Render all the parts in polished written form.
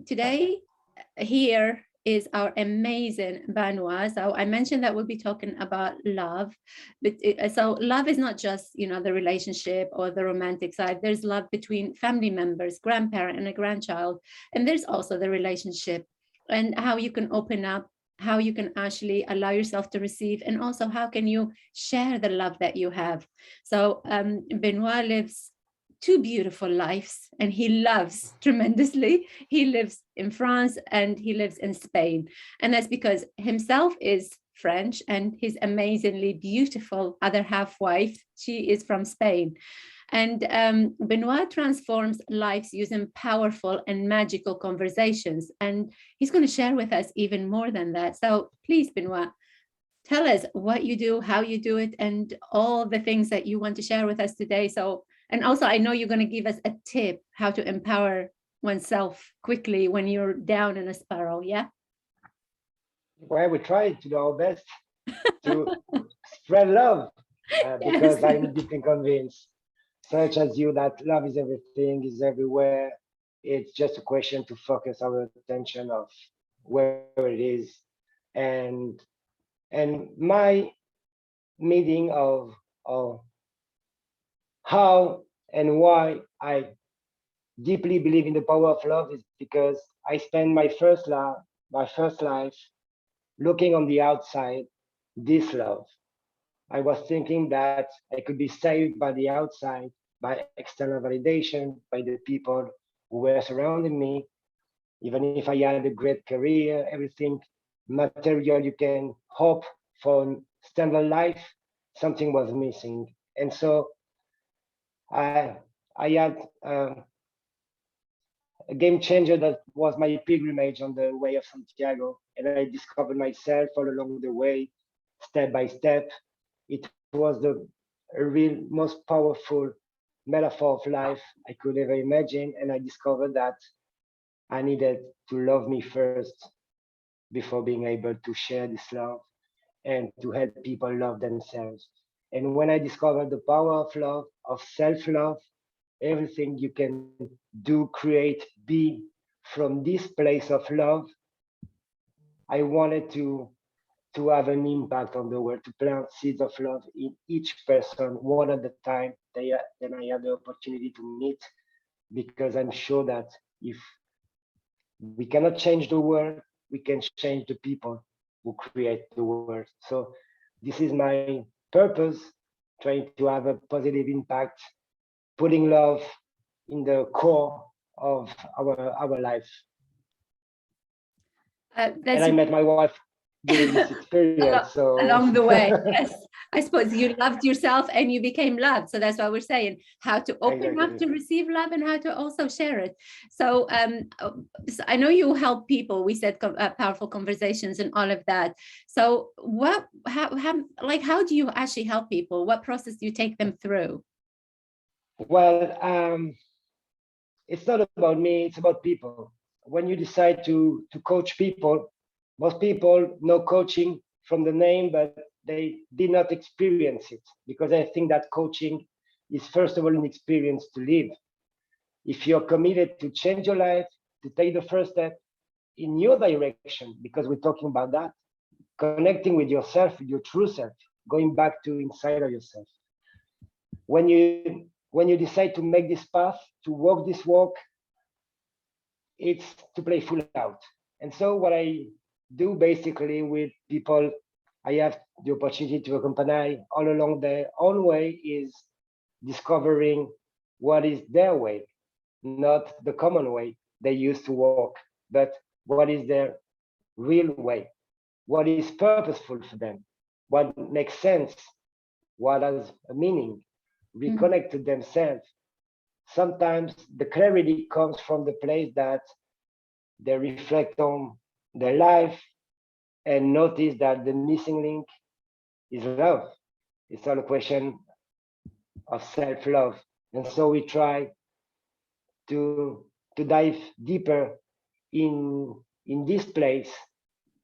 today here is our amazing Benoît. So I mentioned that we'll be talking about love, but so love is not just, the relationship or the romantic side. There's love between family members, grandparent and a grandchild, and there's also the relationship and how you can open up, how you can actually allow yourself to receive, and also how can you share the love that you have. So Benoît lives two beautiful lives and he loves tremendously. He lives in France and he lives in Spain, and that's because himself is French and his amazingly beautiful other half wife, she is from Spain. And Benoît transforms lives using powerful and magical conversations, and he's going to share with us even more than that. So please, Benoît, tell us what you do, how you do it, and all the things that you want to share with us today. So, and also I know you're going to give us a tip how to empower oneself quickly when you're down in a spiral. Yeah. Well, we try to do our best to spread love because I'm deeply convinced, such as you, that love is everything, is everywhere. It's just a question to focus our attention of where it is. And my meaning of how and why I deeply believe in the power of love is because I spent my first life looking on the outside this love. I was thinking that I could be saved by the outside, by external validation, by the people who were surrounding me. Even if I had a great career, everything material you can hope for standard life, something was missing. And so I had a game changer that was my pilgrimage on the way of Santiago, and I discovered myself all along the way, step by step. It was the real most powerful metaphor of life I could ever imagine, and I discovered that I needed to love me first before being able to share this love and to help people love themselves. And when I discovered the power of love, of self-love, everything you can do, create, be from this place of love, I wanted to have an impact on the world, to plant seeds of love in each person, one at a time. Then I had the opportunity to meet, because I'm sure that if we cannot change the world, we can change the people who create the world. So this is my purpose, trying to have a positive impact, putting love in the core of our life. And I met my wife during this experience. So along the way, yes. I suppose you loved yourself and you became loved. So that's why we're saying how to open up to receive love and how to also share it. So so I know you help people. We said powerful conversations and all of that. So how do you actually help people? What process do you take them through? Well, it's not about me, it's about people. When you decide to coach people, most people know coaching from the name, but they did not experience it, because I think that coaching is first of all an experience to live. If you're committed to change your life, to take the first step in your direction, because we're talking about that, connecting with yourself, with your true self, going back to inside of yourself. When you decide to make this path, to walk this walk, it's to play full out. And so what I do basically with people I have the opportunity to accompany all along their own way is discovering what is their way, not the common way they used to walk, but what is their real way, what is purposeful for them, what makes sense, what has a meaning, reconnect to themselves. Sometimes the clarity comes from the place that they reflect on their life and notice that the missing link is love. It's all a question of self-love. And so we try to dive deeper in this place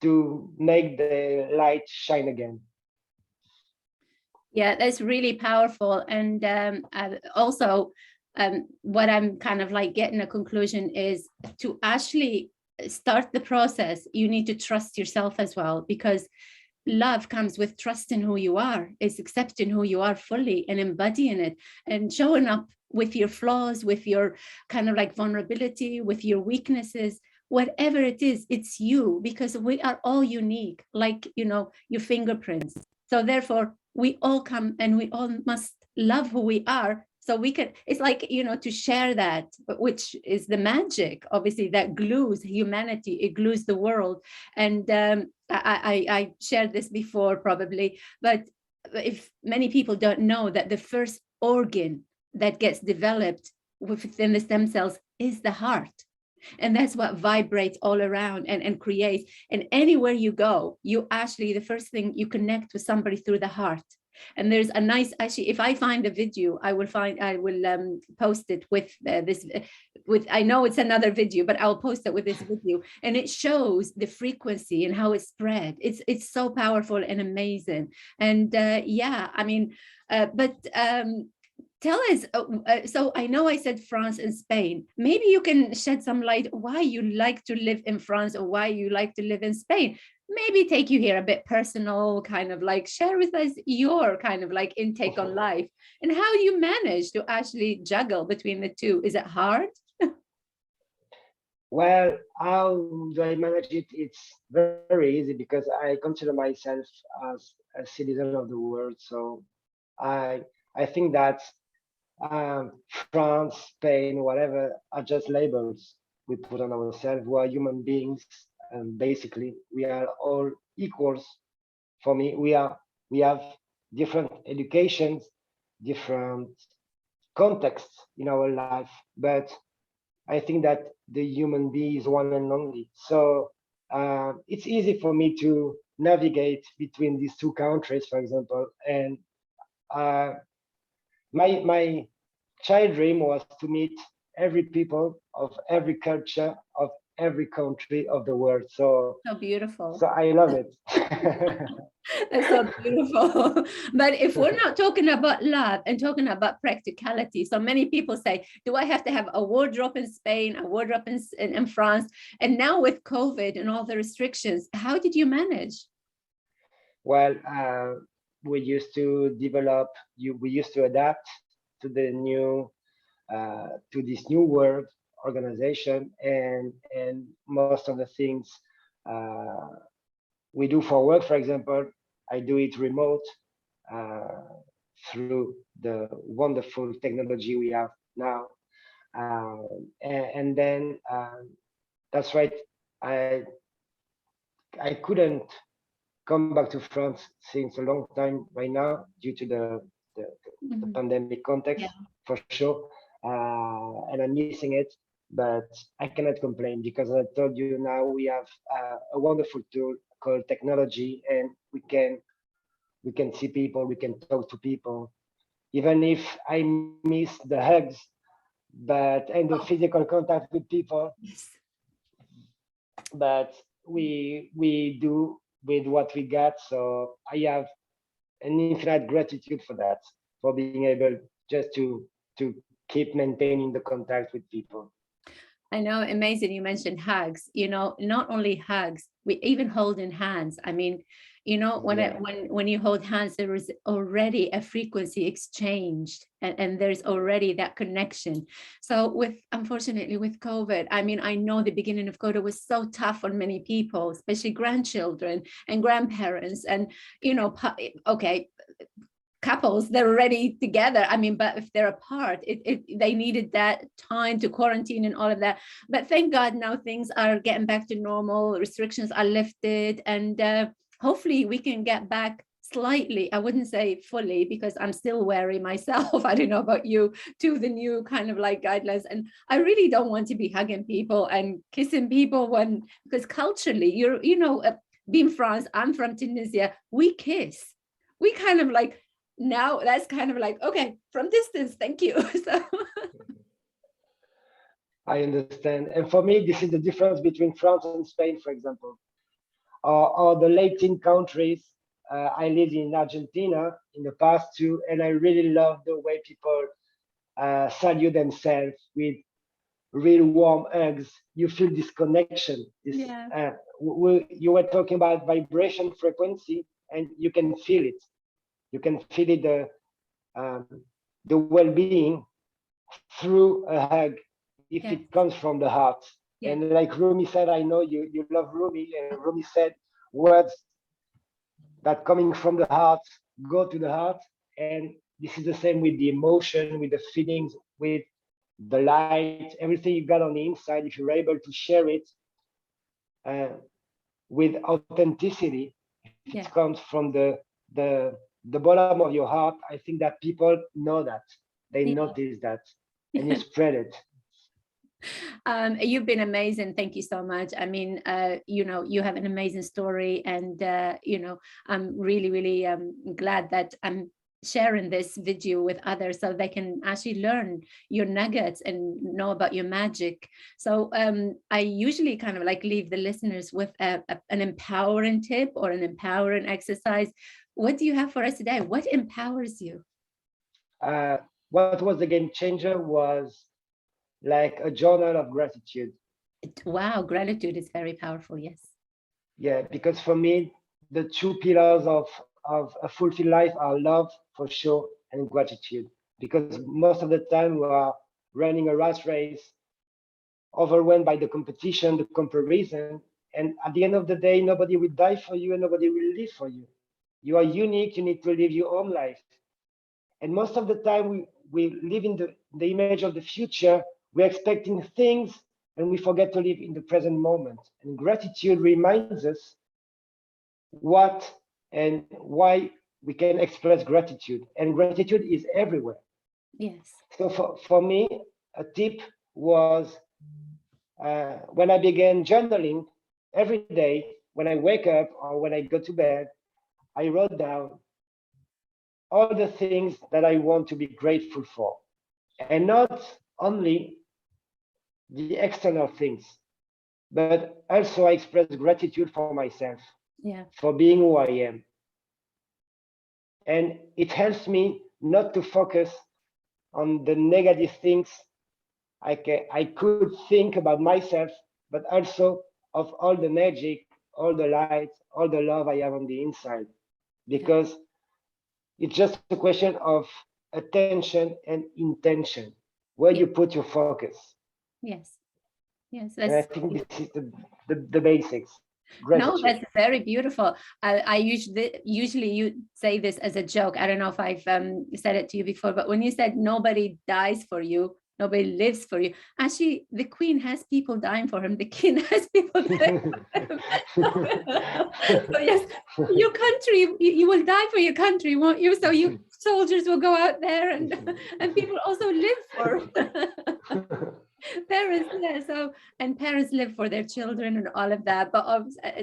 to make the light shine again. Yeah, that's really powerful. And also, what I'm kind of like getting a conclusion is to actually start the process, you need to trust yourself as well, because love comes with trust in who you are. It's accepting who you are fully and embodying it and showing up with your flaws, with your kind of like vulnerability, with your weaknesses, whatever it is, it's you, because we are all unique, like, you know, your fingerprints. So therefore, we all come and we all must love who we are. So we can, it's like, you know, to share that, which is the magic, obviously, that glues humanity, it glues the world. And I shared this before probably, but if many people don't know that the first organ that gets developed within the stem cells is the heart. And that's what vibrates all around and creates. And anywhere you go, you actually, the first thing, you connect with somebody through the heart. And there's a nice, actually, if I find a video, I will post it with I know it's another video, but I'll post it with this video. And it shows the frequency and how it's spread. It's so powerful and amazing. And yeah, I mean, tell us, so I know I said France and Spain. Maybe you can shed some light why you like to live in France or why you like to live in Spain. Maybe take you here a bit personal, kind of like share with us your kind of like intake on life and how you manage to actually juggle between the two. Is it hard? Well, how do I manage it? It's very easy because I consider myself as a citizen of the world. So I think that France, Spain, whatever, are just labels we put on ourselves. We are human beings, and basically we are all equals. For me, we have different educations, different contexts in our life, but I think that the human being is one and only. So it's easy for me to navigate between these two countries, for example, and my child dream was to meet every people of every culture of every country of the world. So beautiful. So I love it. That's so beautiful. But if we're not talking about love and talking about practicality, so many people say, do I have to have a wardrobe in Spain, a wardrobe in France? And now with COVID and all the restrictions, how did you manage? Well, we used to develop, we used to adapt to the new, to this new world organization, and most of the things we do for work, for example, I do it remote through the wonderful technology we have now, and then that's right. I couldn't come back to France since a long time right now due to the pandemic context, for sure, and I'm missing it. But I cannot complain because I told you now we have a wonderful tool called technology, and we can see people, we can talk to people, even if I miss the hugs, and the physical contact with people. But we do with what we got. So I have an infinite gratitude for that, for being able just to keep maintaining the contact with people. I know, amazing. You mentioned hugs, you know, not only hugs, we even holding hands. I mean, you know, when you hold hands, there is already a frequency exchanged, and there's already that connection. So unfortunately with COVID, I mean, I know the beginning of COVID was so tough on many people, especially grandchildren and grandparents, and, you know, okay, couples, they're already together. I mean, but if they're apart, they needed that time to quarantine and all of that. But thank God now things are getting back to normal, restrictions are lifted, and hopefully we can get back slightly, I wouldn't say fully, because I'm still wary myself, I don't know about you, to the new kind of like guidelines. And I really don't want to be hugging people and kissing people because culturally, you know, being France, I'm from Tunisia, we kiss. We kind of like, now that's kind of like, okay, from distance, thank you. So I understand. And for me, this is the difference between France and Spain, for example, or the Latin countries. I lived in Argentina in the past too, and I really love the way people salute themselves with real warm hugs. You feel this connection. This Yeah. you were talking about vibration frequency, and you can feel it. You can feel it, um, the well-being through a hug if Yes. it comes from the heart. Yes. And like Rumi said, I know you love Rumi, and Rumi said words that coming from the heart go to the heart. And this is the same with the emotion, with the feelings, with the light, everything you got on the inside. If you're able to share it uh, with authenticity, if it Yeah. comes from the the bottom of your heart, I think that people know that, they Yeah. notice that, and you spread it. You've been amazing. Thank you so much. I mean, you have an amazing story, and I'm really, really glad that I'm sharing this video with others so they can actually learn your nuggets and know about your magic. So I usually kind of like leave the listeners with an empowering tip or an empowering exercise. What do you have for us today? What empowers you? Uh, what was the game changer was like a journal of gratitude. Wow, gratitude is very powerful. Yes. Yeah, because for me, the two pillars of a fulfilled life are love for sure and gratitude. Because most of the time we are running a rat race, overwhelmed by the competition, the comparison, and at the end of the day, nobody will die for you and nobody will live for you. You are unique. You need to live your own life. And most of the time, we live in the image of the future. We're expecting things and we forget to live in the present moment. And gratitude reminds us what and why we can express gratitude. And gratitude is everywhere. Yes. So for me, a tip was when I began journaling every day, when I wake up or when I go to bed, I wrote down all the things that I want to be grateful for. And not only the external things, but also I express gratitude for myself, Yeah. for being who I am. And it helps me not to focus on the negative things I could think about myself, but also of all the magic, all the light, all the love I have on the inside. Yeah. Because it's just a question of attention and intention, where Yeah. you put your focus. Yes. Yes. And I That's think this is the basics. no, Gratitude. that's very beautiful. I usually you say this as a joke. I don't know if I've said it to you before, but when you said nobody dies for you, nobody lives for you. Actually, the queen has people dying for him. The king has people dying for him. So yes, your country, you will die for your country, won't you? So you soldiers will go out there, and people also live for parents. Yeah. So and parents live for their children and all of that. But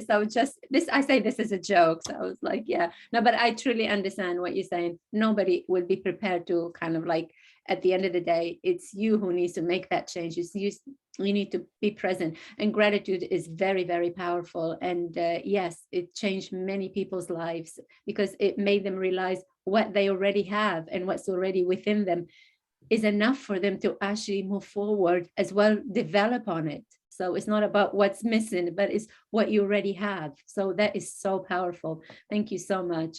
so just this, I say this as a joke. So I was like, yeah, no, but I truly understand what you're saying. Nobody will be prepared to kind of like at the end of the day, it's you who needs to make that change. You need to be present, and gratitude is very, very powerful. And yes, it changed many people's lives because it made them realize what they already have and what's already within them is enough for them to actually move forward as well, develop on it. So it's not about what's missing, but it's what you already have. So that is so powerful. Thank you so much.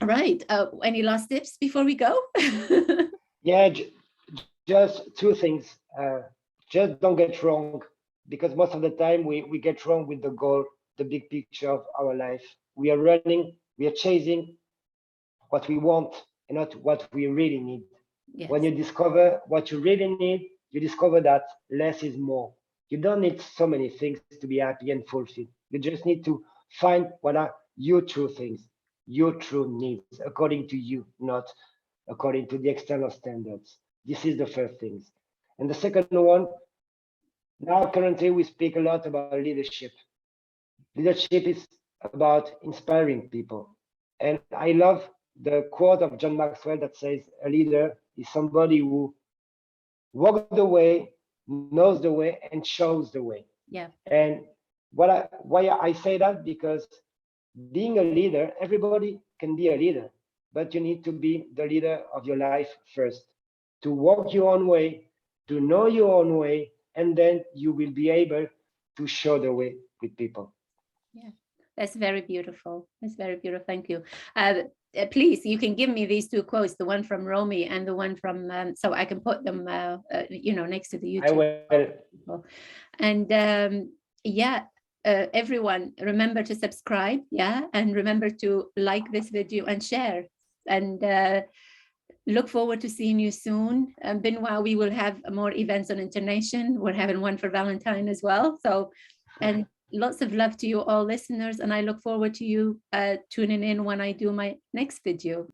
Right. Any last tips before we go? Yeah, just two things. Just don't get wrong, because most of the time we get wrong with the goal, the big picture of our life. We are running, we are chasing what we want and not what we really need. When Yes. you discover what you really need, you discover that less is more. You don't need so many things to be happy and fulfilled. You just need to find what are your true things, your true needs, according to you, not according to the external standards. This is the first thing. And the second one, now currently we speak a lot about leadership. Leadership is about inspiring people. And I love the quote of John Maxwell that says, a leader is somebody who walks the way, knows the way, and shows the way. Yeah. And why I say that, because being a leader, everybody can be a leader. but you need to be the leader of your life first, to walk your own way, to know your own way, and then you will be able to show the way with people. Yeah, that's very beautiful. That's very beautiful. Thank you. Please, you can give me these two quotes, the one from Romy and the one from, so I can put them, next to the YouTube. I will. And yeah, everyone, remember to subscribe, yeah, and remember to like this video and share. And look forward to seeing you soon. Benoît, we will have more events on Internation. We're having one for Valentine as well. So, and lots of love to you all listeners. And I look forward to you tuning in when I do my next video.